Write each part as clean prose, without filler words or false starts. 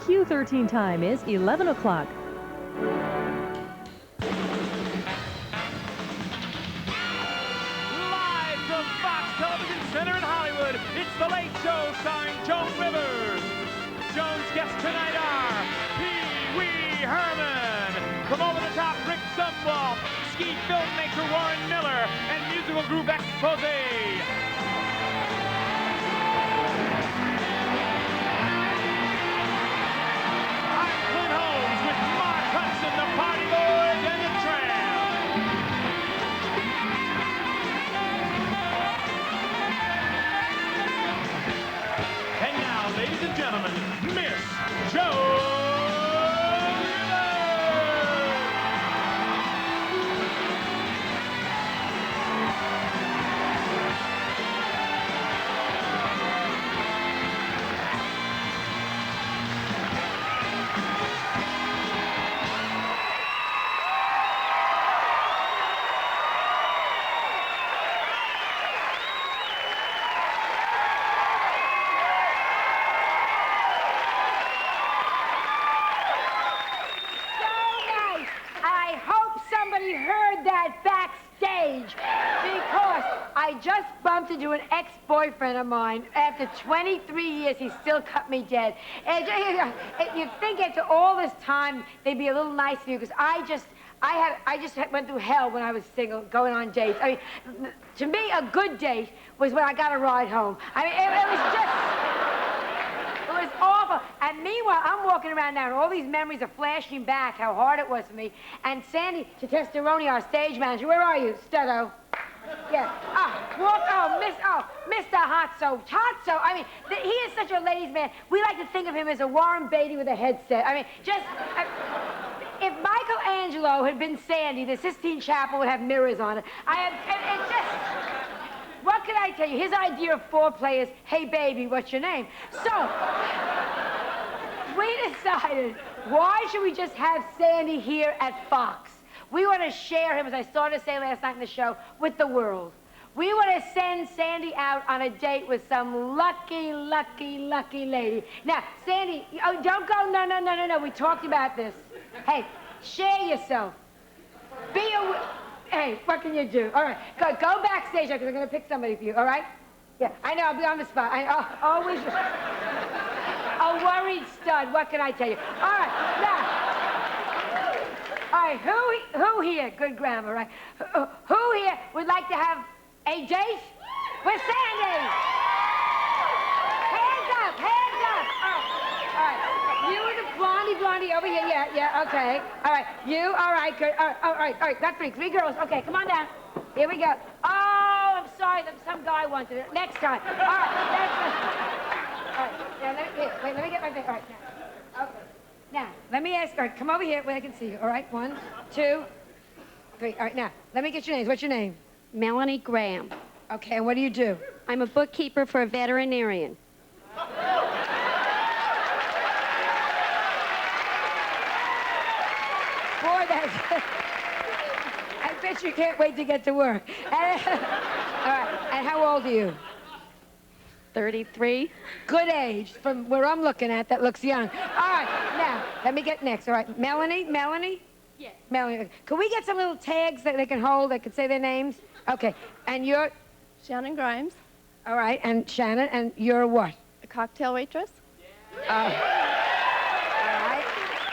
Cue 13 time is 11 o'clock. Live from Fox Television Center in Hollywood, it's The Late Show starring Joan Rivers. Joan's guests tonight are Pee Wee Herman, from Over the Top Rick Zimwalt, ski filmmaker Warren Miller, and musical group Expose. The Party Boys and the Tramp. And now, ladies and gentlemen, Miss Joan. I just bumped into an ex-boyfriend of mine. After 23 years, he still cut me dead. And you'd think after all this time, they'd be a little nice to you, because I just went through hell when I was single, going on dates. I mean, to me, a good date was when I got a ride home. I mean, it was awful. And meanwhile, I'm walking around now, and all these memories are flashing back, how hard it was for me. And Sandy Testosterone, our stage manager, where are you, Stutto? Yeah. Mr. Hotso. Hotso. I mean, he is such a ladies' man. We like to think of him as a Warren Beatty with a headset. I mean, if Michelangelo had been Sandy, the Sistine Chapel would have mirrors on it. What can I tell you? His idea of foreplay is, hey, baby, what's your name? So, we decided, why should we just have Sandy here at Fox? We want to share him, as I started to say last night in the show, with the world. We want to send Sandy out on a date with some lucky, lucky, lucky lady. Now, Sandy, oh, don't go, no. We talked about this. Hey, share yourself. Hey, what can you do? All right, go backstage, because I'm going to pick somebody for you, all right? Yeah, I know, I'll be on the spot. Always a worried stud, what can I tell you? All right, now. All right, who here, good grammar, right? Who here would like to have a date with Sandy? Hands up. All right. You and the blondie over here, yeah, okay. All right, you, all right, good. All right, got three girls. Okay, come on down. Here we go. Oh, I'm sorry, some guy wanted it. Next time. All right, now, let me get my thing. All right, now. Okay. Now, let me ask, all right, come over here where I can see you, all right? 1, 2, 3. All right, now, let me get your names. What's your name? Melanie Graham. Okay, and what do you do? I'm a bookkeeper for a veterinarian. Boy, I bet you can't wait to get to work. All right, and how old are you? 33. Good age. From where I'm looking at, that looks young. All right, now, let me get next. All right, Melanie? Yes. Melanie. Can we get some little tags that they can hold, that can say their names? Okay, and you're? Shannon Grimes. All right, and Shannon, and you're what? A cocktail waitress. All right,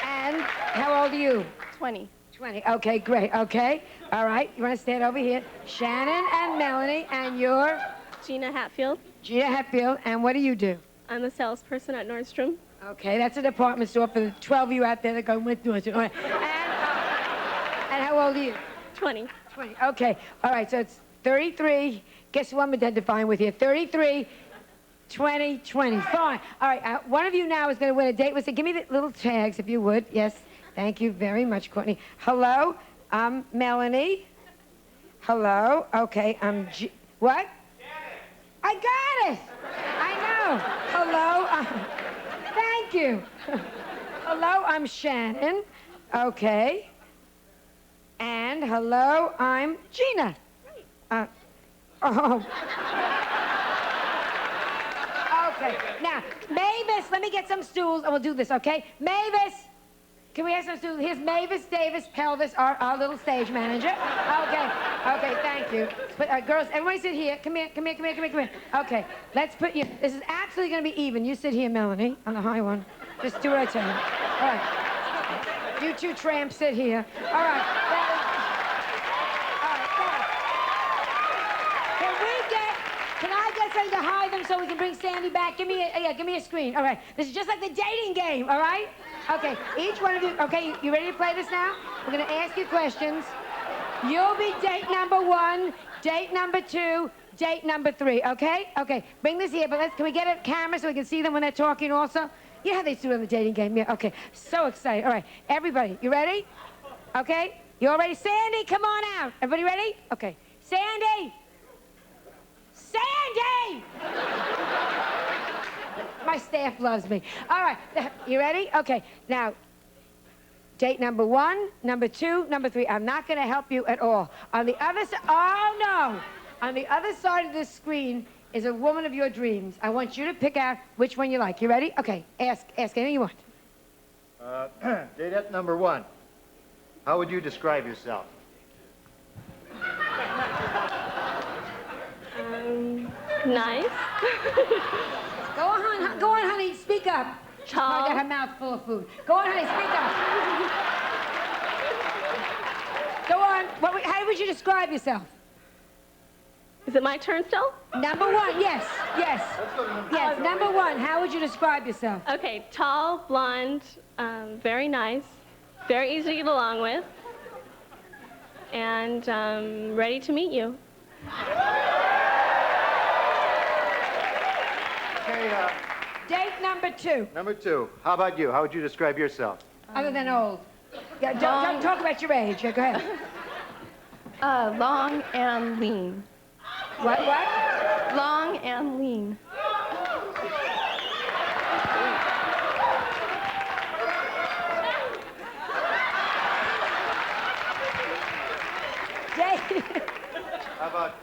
and how old are you? 20. 20, okay, great, okay. All right, you want to stand over here? Shannon and Melanie, and you're? Gina Hatfield. Gina Hatfield, and what do you do? I'm a salesperson at Nordstrom. Okay, that's a department store for the 12 of you out there that go with Nordstrom. All right. And how old are you? 20. 20, okay. All right, so it's 33. Guess who I'm identifying with here? 33, 20, 20. Fine. All right, one of you now is going to win a date with you. Give me the little tags, if you would. Yes, thank you very much, Courtney. Hello, I'm Melanie. Hello, okay, I'm what? I got it. I know. Hello. Thank you. Hello, I'm Shannon. Okay. And hello, I'm Gina. Oh. Okay. Now, Mavis, let me get some stools and we'll do this, okay? Mavis, can we have some stools? Here's Mavis Davis Pelvis, our little stage manager. Okay, thank you. But, girls, everybody sit here. Come here. Okay, let's put you, this is absolutely going to be even. You sit here, Melanie, on the high one. Just do what I tell you. All right. You two tramps sit here. All right. Can I get something to hide them so we can bring Sandy back? Give me a screen. All right. This is just like the dating game, all right? Okay, each one of you, okay, you ready to play this now? We're going to ask you questions. You'll be date number 1, date number 2, date number 3, okay? Okay, bring this here, but can we get a camera so we can see them when they're talking also? You know how they do it on the dating game? Yeah, okay, so excited. All right, everybody, you ready? Okay, you all ready? Sandy, come on out. Everybody ready? Okay, Sandy! Sandy! My staff loves me. All right, you ready? Okay, now, date number 1, number 2, number 3. I'm not going to help you at all. On the other side, oh no! On the other side of this screen is a woman of your dreams. I want you to pick out which one you like. You ready? Okay, ask anything you want. Date number 1. How would you describe yourself? Nice. Go on, honey, speak up. She's probably got her mouth full of food. Go on, honey, speak up. Go on. How would you describe yourself? Is it my turn still? Number 1, yes. Yes, number 1, how would you describe yourself? Okay, tall, blonde, very nice, very easy to get along with, and ready to meet you. Okay, Date number 2. number 2. How about you? How would you describe yourself? Other than old. Yeah, don't talk about your age. Yeah, go ahead. Long and lean. What? Long and lean. How about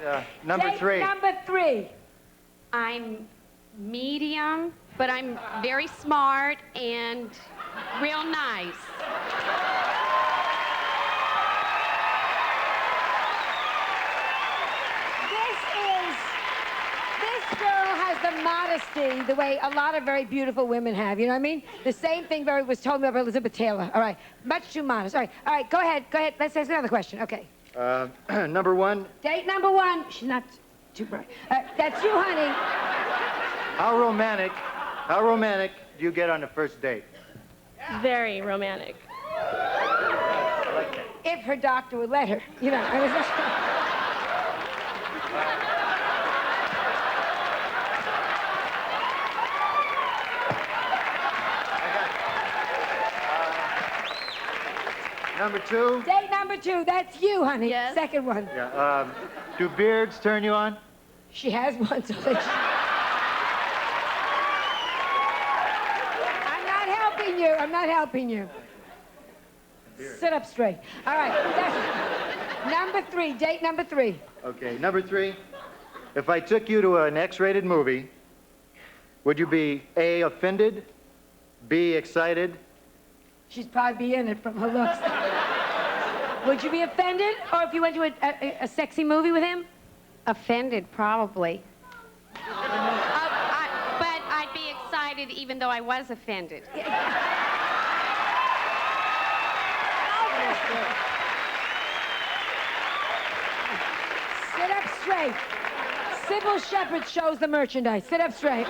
number 3? Date number 3. I'm medium, but I'm very smart and real nice. This girl has the modesty the way a lot of very beautiful women have, you know what I mean? The same thing was told me of Elizabeth Taylor. All right, much too modest. All right, go ahead. Let's ask another question, okay. Number 1. Date number 1. She's not too bright. That's you, honey. How romantic do you get on the first date? Very romantic. If her doctor would let her, you know. Number 2? Date number 2, that's you, honey. Yes. Second one. Yeah. Do beards turn you on? She has one, so I'm not helping you. Sit up straight. All right. Number 3, date number 3. Okay, number 3. If I took you to an X-rated movie, would you be A, offended, B, excited? She'd probably be in it from her looks. Would you be offended? Or if you went to a sexy movie with him? Offended, probably. But I'd be excited even though I was offended. Sit up straight. Sybil Shepherd shows the merchandise. Sit up straight.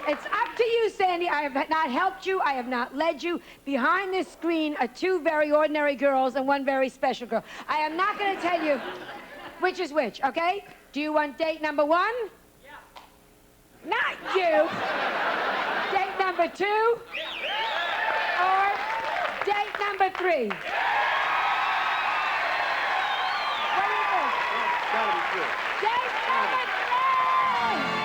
It's up to you, Sandy. I have not helped you. I have not led you. Behind this screen are 2 very ordinary girls and 1 very special girl. I am not going to tell you which is which, okay? Do you want date number 1? Yeah. Not you. Date number 2? Or date number 3? What do you think? Gotta be 2. Date number 3!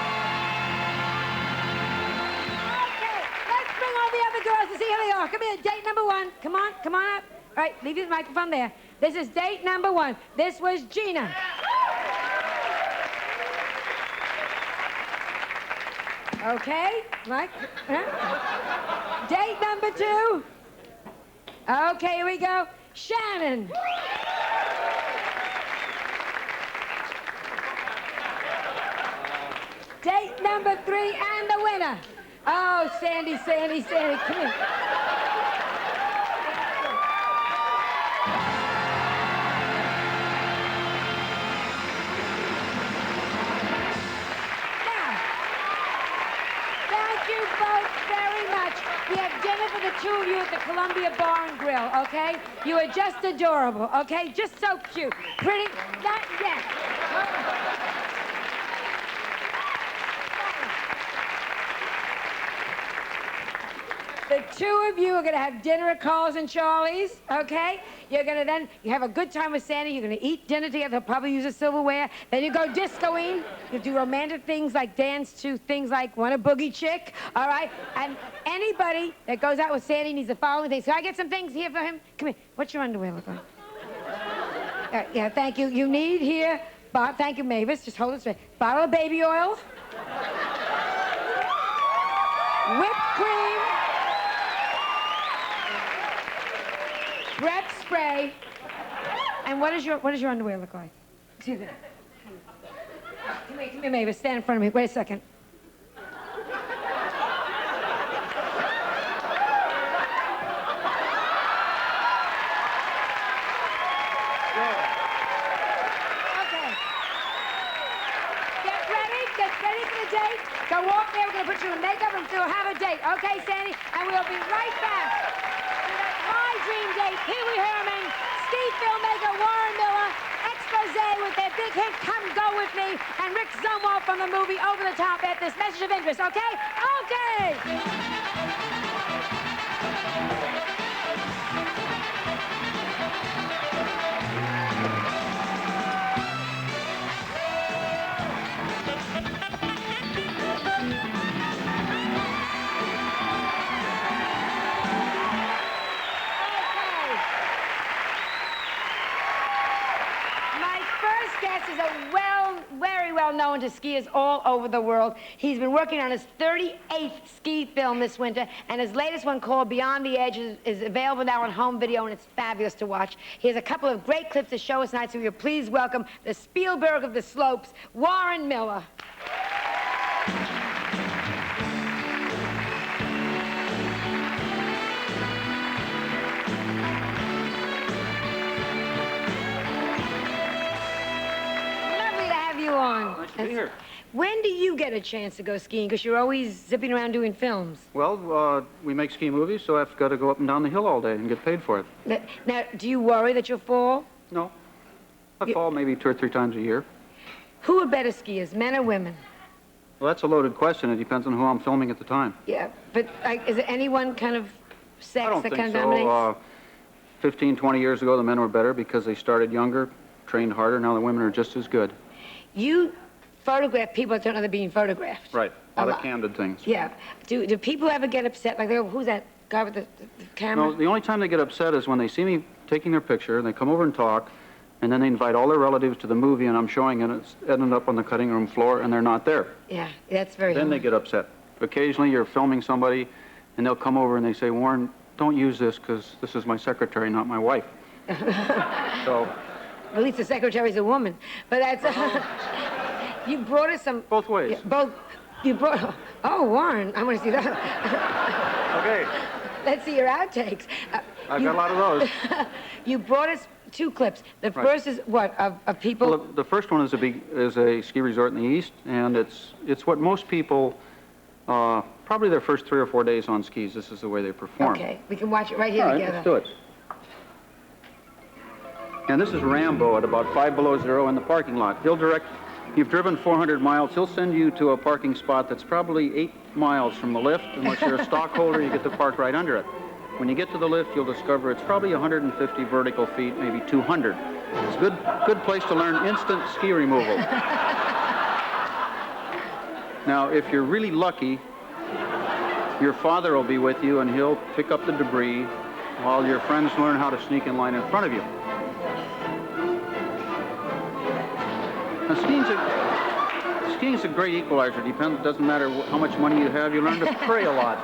Oh, come here, date number 1. Come on up. All right, leave your microphone there. This is date number 1. This was Gina. Okay, Mike. Date number 2. Okay, here we go. Shannon. Date number 3 and the winner. Oh, Sandy, come here. We have dinner for the 2 of you at the Columbia Bar and Grill, okay? You are just adorable, okay? Just so cute. Pretty, not yet. The 2 of you are going to have dinner at Carl's and Charlie's, okay? You're going to then, you have a good time with Sandy. You're going to eat dinner together. They'll probably use a silverware. Then you go discoing. You do romantic things like dance to things like Want a Boogie Chick, all right? And anybody that goes out with Sandy needs the following things. Can I get some things here for him? Come here. What's your underwear look like? Yeah, thank you. You need here, thank you, Mavis. Just hold it straight. Bottle of baby oil. Whipped cream. Breath spray. And what does your underwear look like? Excuse me. Come here, Mavis. Stand in front of me. Wait a second. Go walk there, we're going to put you in makeup and we'll have a date. Okay, Sandy? And we'll be right back. My dream date, Pee Wee Herman, ski filmmaker Warren Miller, Expose with their big hit, Come Go With Me, and Rick Zimwalt from the movie Over the Top at this message of interest, okay? Okay! Is very well known to skiers all over the world. He's been working on his 38th ski film this winter, and his latest one called Beyond the Edge is available now on home video, and it's fabulous to watch. He has a couple of great clips to show us tonight, so will you please welcome the Spielberg of the slopes, Warren Miller. Nice to be here. When do you get a chance to go skiing? Because you're always zipping around doing films. Well, we make ski movies, so I've got to go up and down the hill all day and get paid for it. Now, do you worry that you'll fall? No. I fall maybe 2 or 3 times a year. Who are better skiers, men or women? Well, that's a loaded question. It depends on who I'm filming at the time. Yeah, but is there any one kind of sex I don't that think kind of so. dominates? 15, 20 years ago, the men were better because they started younger, trained harder. Now the women are just as good. You photograph people that don't know they're being photographed. Right. A lot of candid things. Yeah. Do people ever get upset? Like, they go, who's that guy with the camera? No, the only time they get upset is when they see me taking their picture, and they come over and talk, and then they invite all their relatives to the movie, and I'm showing it, and it's ended up on the cutting room floor, and they're not there. Yeah, that's very Then they get upset. Occasionally, you're filming somebody, and they'll come over and they say, Warren, don't use this, because this is my secretary, not my wife. So... At least the secretary's a woman. But that's... You brought us some... Both ways. Yeah, you brought... Oh, Warren, I want to see that. Okay. Let's see your outtakes. I've got a lot of those. You brought us 2 clips. The first is what, of people... Well, the first one is a ski resort in the east, and it's what most people, probably their first 3 or 4 days on skis, this is the way they perform. Okay, we can watch it right here All right, together. let's do it. And this is Rambo at about 5 below 0 in the parking lot. He'll direct, you've driven 400 miles, he'll send you to a parking spot that's probably 8 miles from the lift. Unless you're a stockholder, you get to park right under it. When you get to the lift, you'll discover it's probably 150 vertical feet, maybe 200. It's a good place to learn instant ski removal. Now, if you're really lucky, Your father will be with you, and he'll pick up the debris while your friends learn how to sneak in line in front of you. Now, skiing's a great equalizer. It doesn't matter how much money you have. You learn to pray a lot.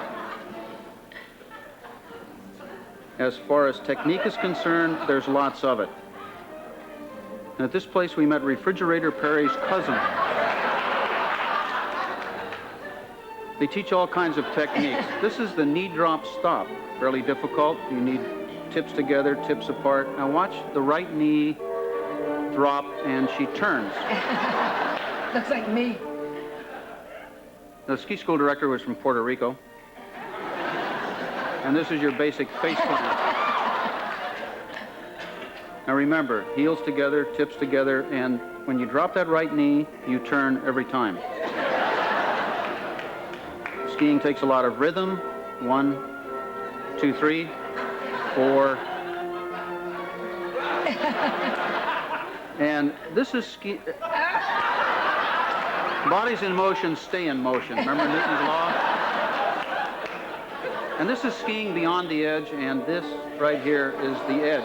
As far as technique is concerned, there's lots of it. And at this place, we met Refrigerator Perry's cousin. They teach all kinds of techniques. This is the knee drop stop. Fairly difficult. You need tips together, tips apart. Now watch the right knee drop, and she turns. Looks like me. The ski school director was from Puerto Rico. And this is your basic face plant. Now remember, heels together, tips together, and when you drop that right knee, you turn every time. Skiing takes a lot of rhythm. 1, 2, 3, 4. And this is ski. Bodies in motion stay in motion. Remember Newton's law? And this is skiing beyond the edge, and this right here is the edge.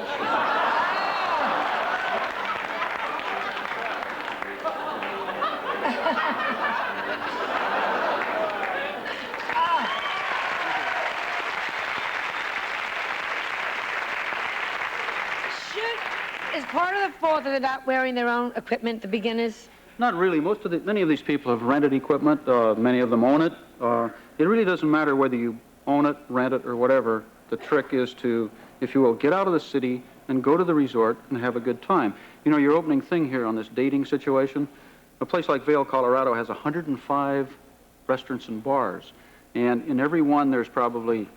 Is part of the fault that they're not wearing their own equipment, the beginners? Not really. Many of these people have rented equipment. Many of them own it. It really doesn't matter whether you own it, rent it, or whatever. The trick is to, if you will, get out of the city and go to the resort and have a good time. You know, your opening thing here on this dating situation, a place like Vail, Colorado has 105 restaurants and bars. And in every one, there's probably,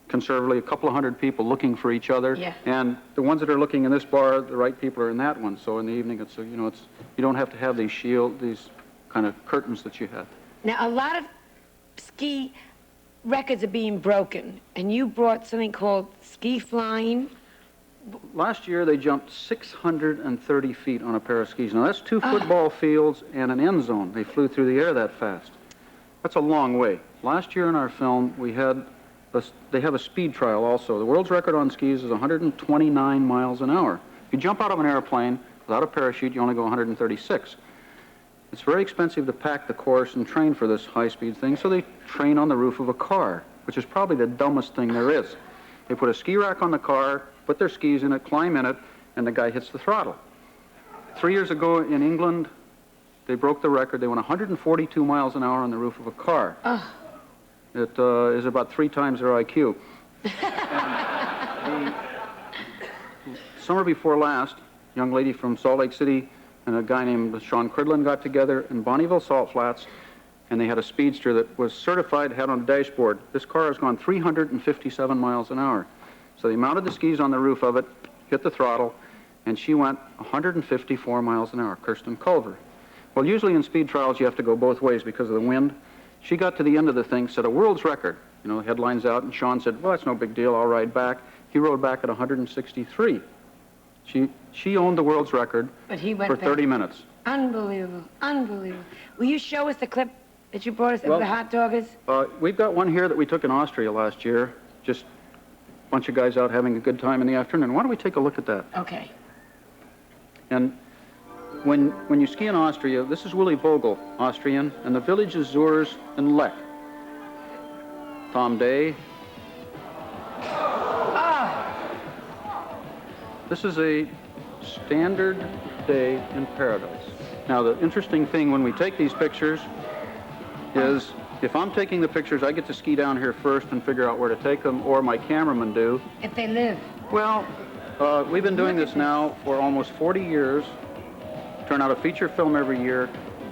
conservatively, a couple of hundred people looking for each other. Yeah. And the ones that are looking in this bar, the right people are in that one. So in the evening, it's, you know, you don't have to have these these kind of curtains that you have. Now, a lot of ski records are being broken, and you brought something called ski flying. Last year, they jumped 630 feet on a pair of skis. Now, that's 2 football fields and an end zone. They flew through the air that fast. That's a long way. Last year in our film, they have a speed trial also. The world's record on skis is 129 miles an hour. If you jump out of an airplane without a parachute, you only go 136. It's very expensive to pack the course and train for this high-speed thing, so they train on the roof of a car, which is probably the dumbest thing there is. They put a ski rack on the car, put their skis in it, climb in it, and the guy hits the throttle. 3 years ago in England, they broke the record. They went 142 miles an hour on the roof of a car. It is about 3 times their IQ. And the summer before last, a young lady from Salt Lake City and a guy named Sean Cridlin got together in Bonneville Salt Flats, and they had a speedster that was certified, had on a dashboard. This car has gone 357 miles an hour. So they mounted the skis on the roof of it, hit the throttle, and she went 154 miles an hour, Kirsten Culver. Well, usually in speed trials, you have to go both ways because of the wind. She got to the end of the thing, set a world's record. You know, headlines out, and Sean said, well, that's no big deal, I'll ride back. He rode back at 163. She owned the world's record for 30 minutes. Unbelievable, unbelievable. Will you show us the clip that you brought us of the hot doggers? We've got one here that we took in Austria last year. Just a bunch of guys out having a good time in the afternoon. Why don't we take a look at that? Okay. And when you ski in Austria, this is Willy Vogel, Austrian, and the village is Zurs and Lech. Tom Day. This is a standard day in paradise. Now, the interesting thing when we take these pictures is if I'm taking the pictures, I get to ski down here first and figure out where to take them, or my cameramen do. If they live. Well, we've been doing this now for almost 40 years. Turn out a feature film every year,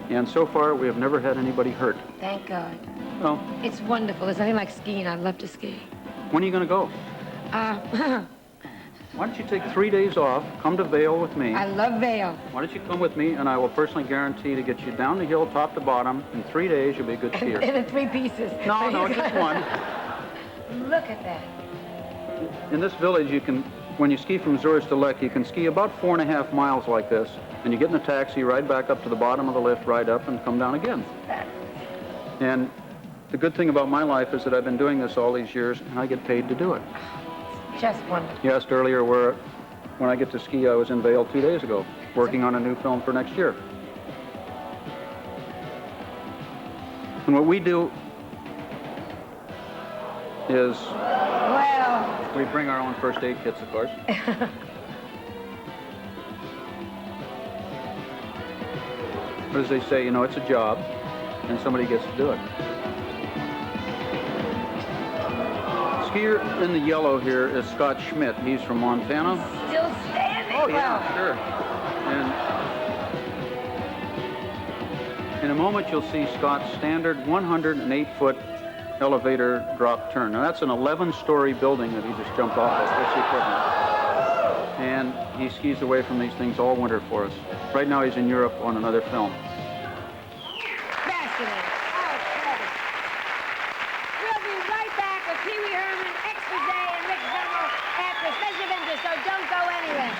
and so far we have never had anybody hurt. Thank God. Well, It's wonderful. There's nothing like skiing. I love to ski. when are you going to go? Why don't you take 3 days off, come to Vail with me. I love Vail. Why don't you come with me, and I will personally guarantee to get you down the hill, top to bottom. In 3 days, you'll be a good skier. In 3 pieces. No, just one. Look at that. In this village, when you ski from Zurich to Lech, you can ski about 4.5 miles like this, and you get in a taxi, ride back up to the bottom of the lift, ride up, and come down again. And The good thing about my life is that I've been doing this all these years, and I get paid to do it. Just wonderful. You asked earlier when I get to ski. I was in Vail 2 days ago, working on a new film for next year. And what we do is Well, we bring our own first aid kits, of course. But as they say, you know, it's a job, and somebody gets to do it. Skier in the yellow here is Scott Schmidt. He's from Montana. still standing. Oh, yeah, Wow. sure. And in a moment, you'll see Scott's standard 108-foot elevator drop turn. Now, that's an 11-story building that he just jumped off of. That's the equipment. And he skis away from these things all winter for us. Right now, he's in Europe on another film. Fascinating. Okay. We'll be right back with Pee Wee Herman, Expose, and Rick Zimwalt after Special Interest, so don't go anywhere.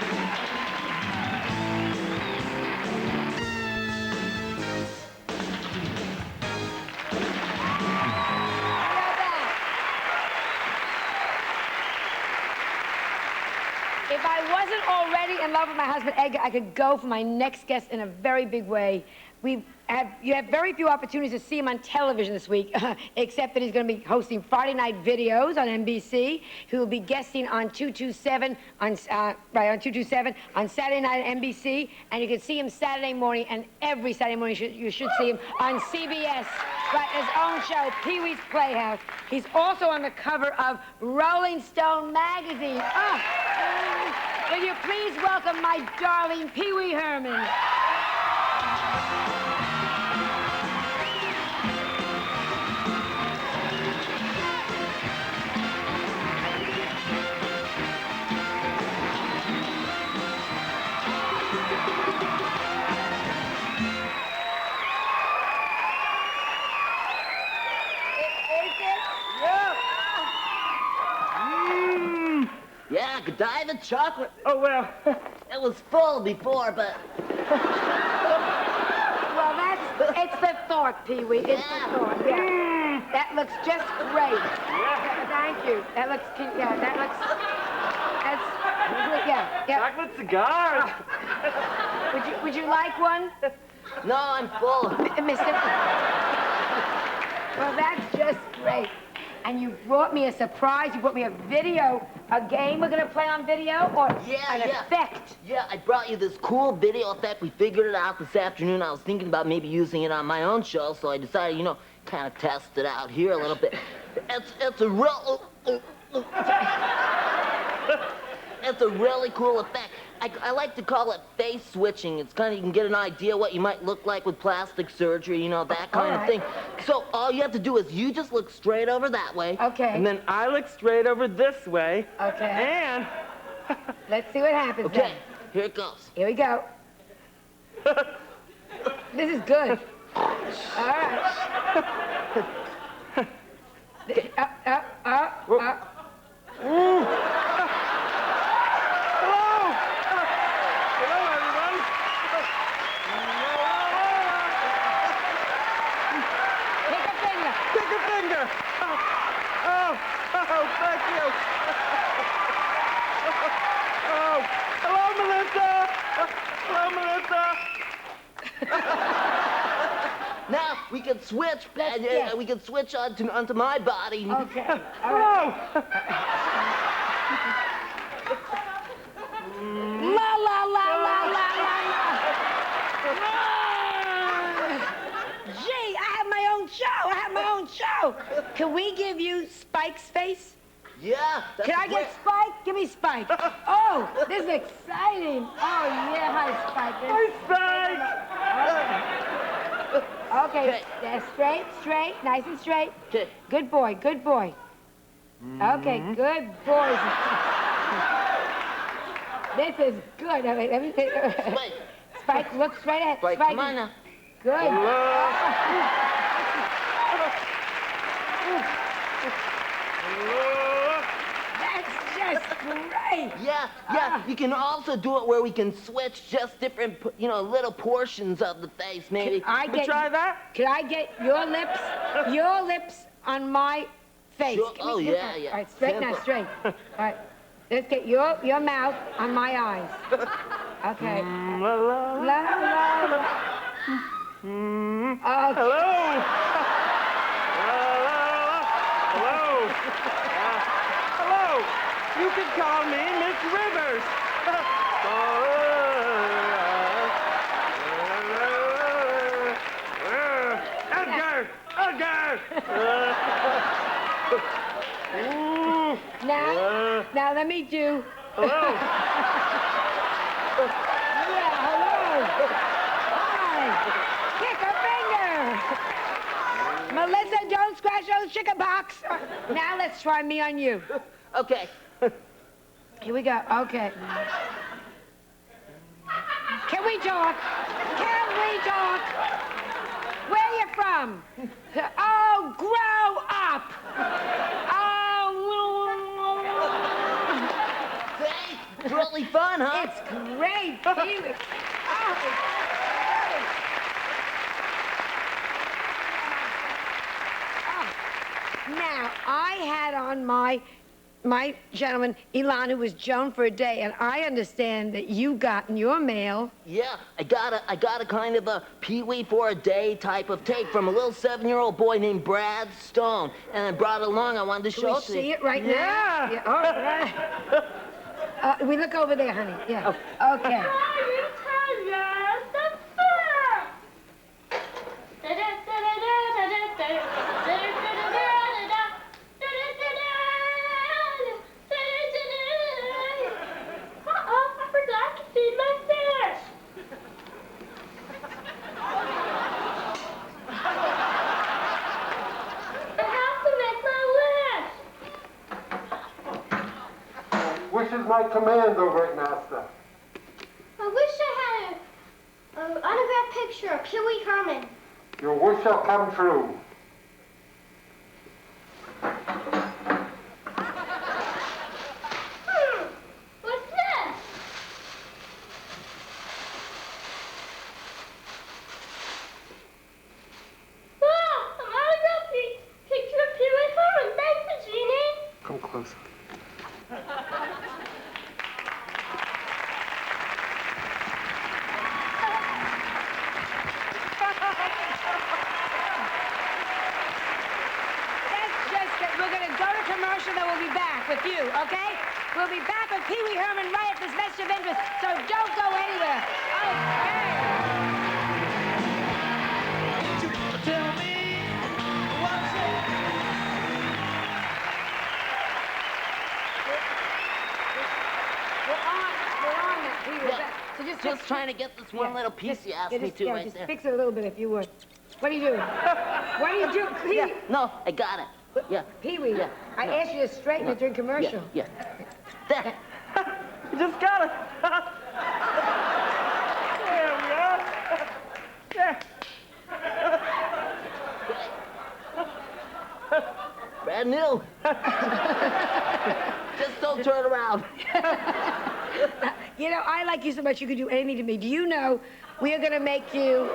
If I wasn't already in love with my husband, Edgar, I could go for my next guest in a very big way. You have very few opportunities to see him on television this week, except that he's going to be hosting Friday night videos on NBC. He will be guesting on 227 on 227 on Saturday night at NBC, and you can see him Saturday morning, and every Saturday morning you should see him on CBS, right? His own show, Pee Wee's Playhouse. He's also on the cover of Rolling Stone magazine. Will you please welcome my darling Pee Wee Herman? Yeah, Godiva chocolate. Oh, well. It was full before, but... Well, it's the Thorpe, Pee Wee. It's Yeah. the Thorpe. Yeah. That looks just great. Yeah. Thank you. That looks, yeah. Chocolate cigars. Would you like one, No, I'm full. Mr. Well, that's just great. And you brought me a surprise. You brought me a video, a game we're going to play on video, or an effect. Yeah, I brought you this cool video effect. We figured it out this afternoon. I was thinking about maybe using it on my own show, so I decided, you know, kind of test it out here a little bit. It's a real... It's a really cool effect. I like to call it face switching. It's kind of, you can get an idea what you might look like with plastic surgery, you know, that kind of thing. So all you have to do is you just look straight over that way. Okay. And then I look straight over this way. Okay. And... Let's see what happens Okay, then. here it goes. Here we go. This is good. All right. Up. Hello, everyone. Pick a finger. Pick a finger. Oh, thank you. Oh, hello, Melissa. Hello, Melissa. Now we can switch. Yes. We can switch onto my body. Okay. Hello. La la la la la la la. Gee, I have my own show. Can we give you Spike's face? Yeah. That's Can I great. get Spike? Give me Spike. Oh, this is exciting. Oh, yeah. Hi, Spike. Hi, Spike. Okay, that's straight, nice and straight. Okay. Good boy. Okay, good boy. This is good. Okay, let me take... Spike. Spike, look straight ahead. Spike, come on now. Good. That's just great. me. Yeah. You can also do it where we can switch just different, little portions of the face, maybe. Try that? Could I get your lips on my face? Sure. Give me- Oh, give me- yeah. All right, straight now, straight. All right, let's get your mouth on my eyes. Okay. La, la, la. Okay. Hello. Hello. You can call me Miss Rivers. Edgar. Now let me do. Hello. Yeah, hello. Hi. Kick a finger. Melissa, don't scratch those chicken pox. Now let's try me on you. Okay. Here we go. Okay. Can we talk? Where are you from? Oh, grow up. Hey, it's really fun, huh? It's great, Pee-wee. Oh, it's great. Oh. Now, I had on my gentleman, Elon, who was Joan for a day, and I understand that you got in your mail. Yeah, I got a kind of a Pee-wee for a day type of tape from a little 7-year-old boy named Brad Stone, and I brought it along. I wanted to Can show we it to see you. it right now? Yeah. All right. We look over there, honey. Yeah. Okay. Which is my command, O great master? I wish I had an autographed picture of Pee-wee Herman. Your wish shall come true. What's this? Wow, an autographed picture of Pee-wee Herman. Thanks, Genie. Come closer. Commercial, then we'll be back with you, okay? We'll be back with Pee-wee Herman right at this message of interest, so don't go anywhere. Okay. Tell me what's it? We're on that, Pee-wee. Yeah. So Just trying to get this one little piece you asked me to right just there. fix it a little bit if you would. What are you doing? What are you doing, Pee-wee? Yeah, no, I got it. Yeah. Pee-wee, Yeah. I asked you to straighten it during commercial. Yeah. There. You just got it. There we are. There. Brand new. Just don't turn around. You know, I like you so much you could do anything to me. Do you know we are going to make you...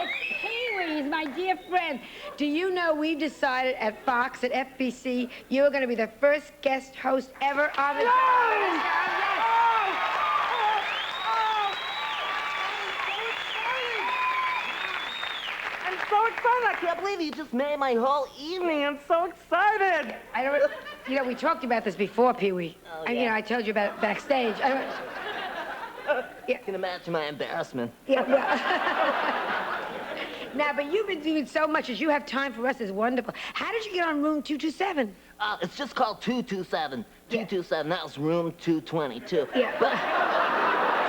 It's Pee-wee, my dear friend. Do you know we decided at Fox, at FBC, you are going to be the first guest host ever on the... I'm so excited. I can't believe you just made my whole evening. I'm so excited. I don't... You know, we talked about this before, Pee-wee. Oh, And, you yeah. know, I told you about it backstage. You can imagine my embarrassment. Yeah, well... Now, but you've been doing so much as you have time for us is wonderful. How did you get on room 227? It's just called 227. Yeah. 227, that was room 222. Yeah. But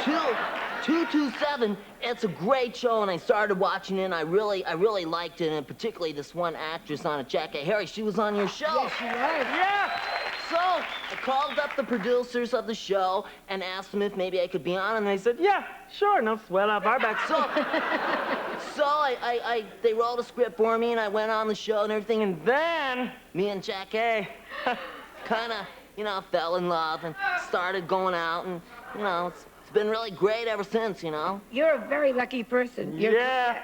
227, it's a great show, and I started watching it, and I really liked it, and particularly this one actress on it, Jackie Harry, she was on your show. Yes, she was. Yeah. So I called up the producers of the show and asked them if maybe I could be on, and they said, Yeah, sure. No sweat off our backs. So they wrote a script for me, and I went on the show and everything, and then me and Jack A kind of, you know, fell in love and started going out, and, you know, it's been really great ever since, you know? You're a very lucky person. Yeah.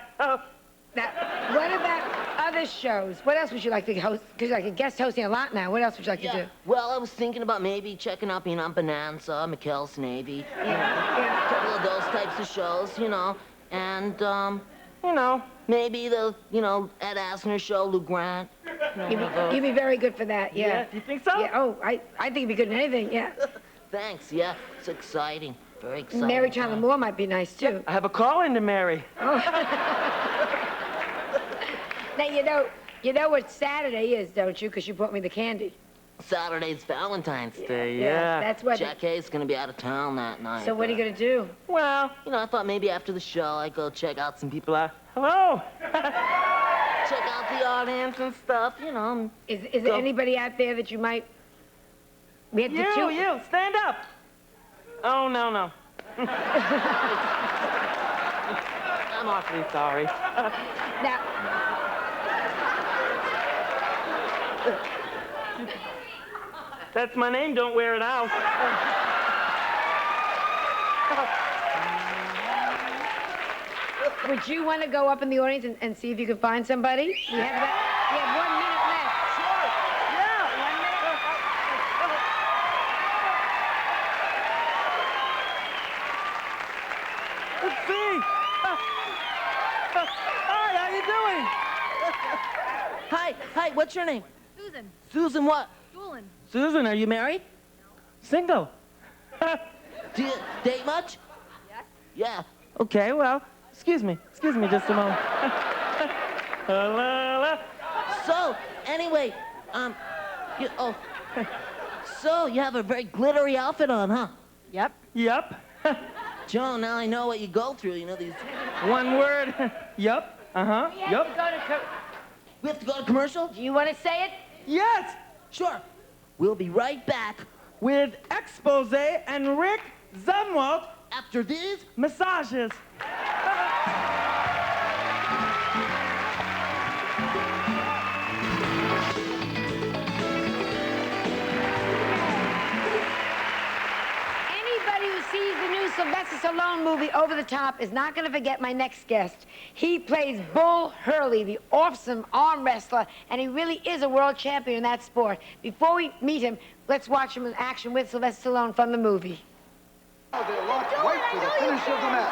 Now, what about other shows? What else would you like to host? Because I can guest hosting a lot now. What else would you like to do? Well, I was thinking about maybe checking out being on Bonanza, McKell's Navy, a couple of those types of shows, you know, and, you know, maybe the, you know, Ed Asner show, Lou Grant. You'd be very good for that, yeah. You think so? Yeah, oh, I think you'd be good in anything, yeah. Thanks, yeah. It's exciting. Very exciting. Mary Tyler Moore might be nice, too. I have a call in to Mary. Oh. Now, you know what Saturday is, don't you? Because you brought me the candy. Saturday's Valentine's Day, yeah. That's what... Jack A's gonna be out of town that night. So what are you gonna do? Well, you know, I thought maybe after the show I'd go check out some people out. Hello! Check out the audience and stuff, you know. Is there anybody out there that you might... We have to You, stand up! Oh, no. I'm awfully sorry. Now... That's my name, don't wear it out. Would you want to go up in the audience and see if you can find somebody? We have 1 minute left. Sure. Yeah, 1 minute. Let's see. Hi, how you doing? Hi, what's your name? Susan. Susan what? Doolin. Susan, are you married? Single. Do you date much? Yes. Yeah. Okay, well, excuse me just a moment. So, anyway, so you have a very glittery outfit on, huh? Yep. Yep. Joan, now I know what you go through, you know, these... One word. Yep. Uh-huh. Yep. We have to go to commercial? Do you want to say it? Yes. Sure. We'll be right back With Expose and Rick Zimwalt after these massages. Sylvester Stallone movie, Over the Top, is not going to forget my next guest. He plays Bull Hurley, the awesome arm wrestler, and he really is a world champion in that sport. Before we meet him, let's watch him in action with Sylvester Stallone from the movie. They locked right to the finish of the match.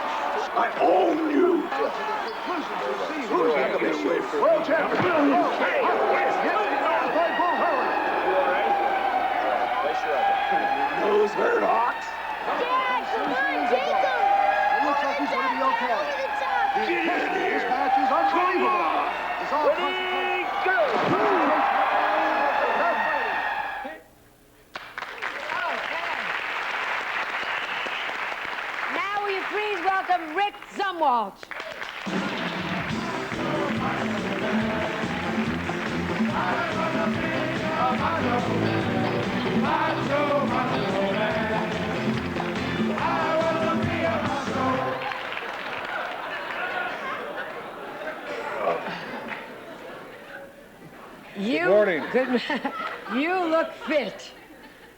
I own you. To the conclusion to see who's going to be world champion. By Bull Hurley. You all right? Place your other. Nose hurt, Hawks. Dad, come on, take him! It looks like he's going to be okay. This match is unbelievable. It's all Ready, go! Now will you please welcome Rick Zimwalt. Good morning. You look fit.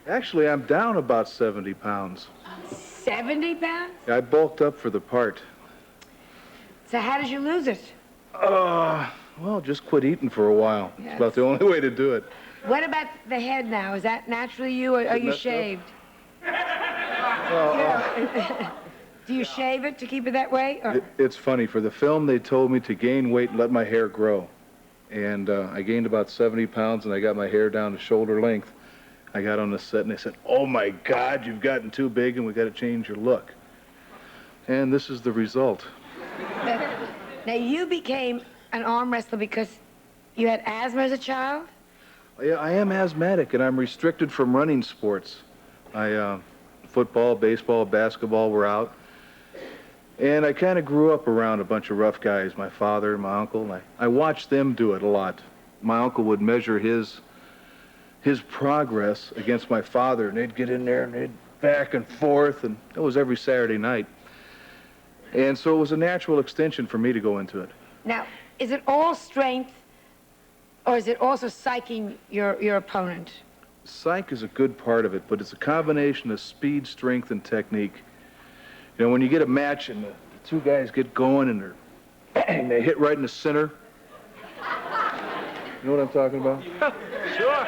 Actually, I'm down about 70 pounds. 70 pounds? I bulked up for the part. So how did you lose it? Well, just quit eating for a while. Yes. It's about the only way to do it. What about the head now? Is that naturally you, or are you shaved? Do you shave it to keep it that way? Or? It's funny. For the film, they told me to gain weight and let my hair grow. And I gained about 70 pounds, and I got my hair down to shoulder length. I got on the set, and they said, "Oh, my God, you've gotten too big, and we got to change your look." And this is the result. Now, you became an arm wrestler because you had asthma as a child? Yeah, I am asthmatic, and I'm restricted from running sports. Football, baseball, basketball were out. And I kind of grew up around a bunch of rough guys, my father and my uncle. And I watched them do it a lot. My uncle would measure his progress against my father, and they'd get in there, and they'd back and forth, and it was every Saturday night. And so it was a natural extension for me to go into it. Now, is it all strength, or is it also psyching your opponent? Psych is a good part of it, but it's a combination of speed, strength, and technique. You know, when you get a match and the two guys get going and and they hit right in the center. You know what I'm talking about? Sure.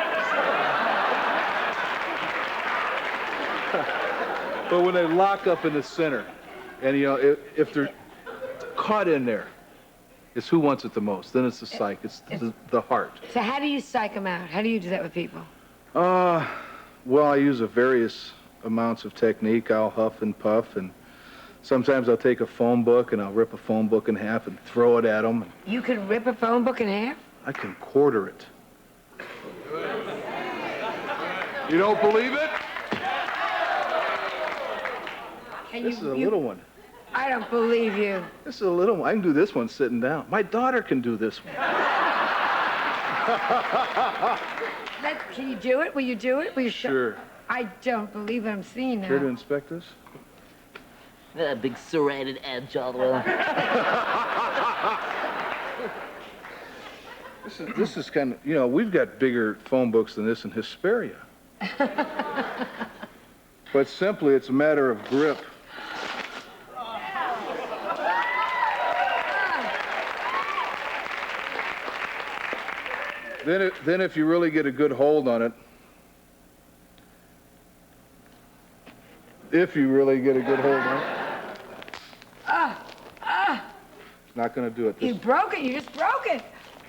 But when they lock up in the center, and you know, if they're caught in there, it's who wants it the most. Then it's the psych, it's the heart. So how do you psych them out? How do you do that with people? Well, I use various amounts of technique. I'll huff and puff, and sometimes I'll take a phone book and I'll rip a phone book in half and throw it at them. You can rip a phone book in half? I can quarter it. You don't believe it? This is a little one. I don't believe you. This is a little one. I can do this one sitting down. My daughter can do this one. Can you do it? Will you do it? Will you show? Sure. I don't believe what I'm seeing now. Care to inspect this? That big serrated edge all the way along. This is kind of, you know, we've got bigger phone books than this in Hesperia. But simply, it's a matter of grip. Then if you really get a good hold on it, it's not going to do it. You broke it. You just broke it.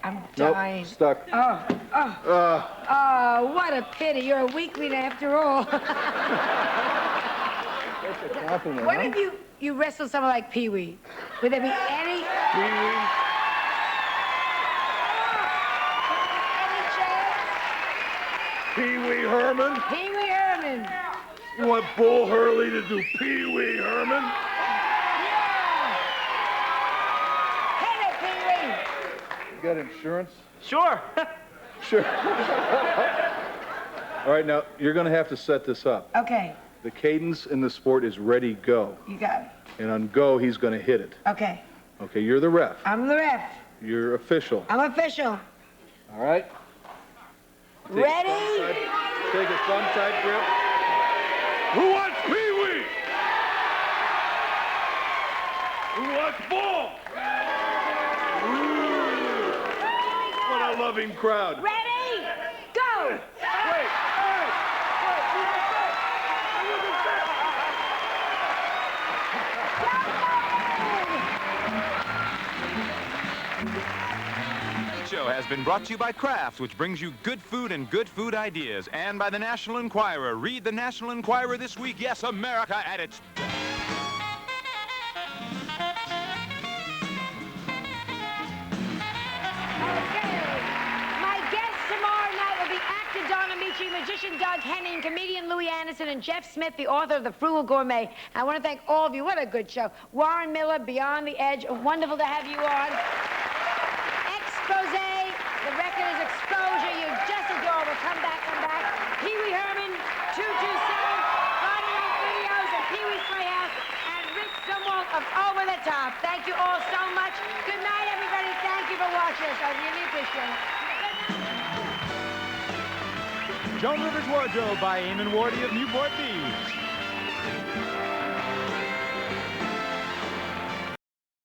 I'm dying. Nope, stuck. Oh, what a pity. You're a weakling after all. That's a compliment, What huh? if you wrestle someone like Pee-wee? Would there be any... Pee-wee? Pee-wee Herman? Pee-wee Herman. You want Bull Hurley to do Pee-wee Herman? Hit it, Pee-wee. You got insurance? Sure. Sure. All right, now, you're going to have to set this up. Okay, The cadence in the sport is ready, go. you got it. And on go, he's going to hit it. Okay, Okay, you're the ref. I'm the ref. You're official. I'm official. All right? Ready? Take a thumb tight grip. Who wants Pee-wee? Who wants Bull? What a loving crowd. Ready? Go! Show has been brought to you by Kraft, which brings you good food and good food ideas, and by the National Enquirer. Read the National Enquirer this week. Yes, America at its best. My guests tomorrow night will be actor Don Amici, magician Doug Henning, comedian Louis Anderson, and Jeff Smith, the author of The Frugal Gourmet. I want to thank all of you. What a good show. Warren Miller, Beyond the Edge. Wonderful to have you on. Expose. The record is Exposure. You're just adorable. Come back, come back. Pee-wee Herman, 227, Friday Night Videos, and Pee-wee's Playhouse, and Rick Zimwalt of Over the Top. Thank you all so much. Good night, everybody. Thank you for watching us. I really appreciate it. Joan Rivers Wardrobe by Eamon Wardy of Newport Beach.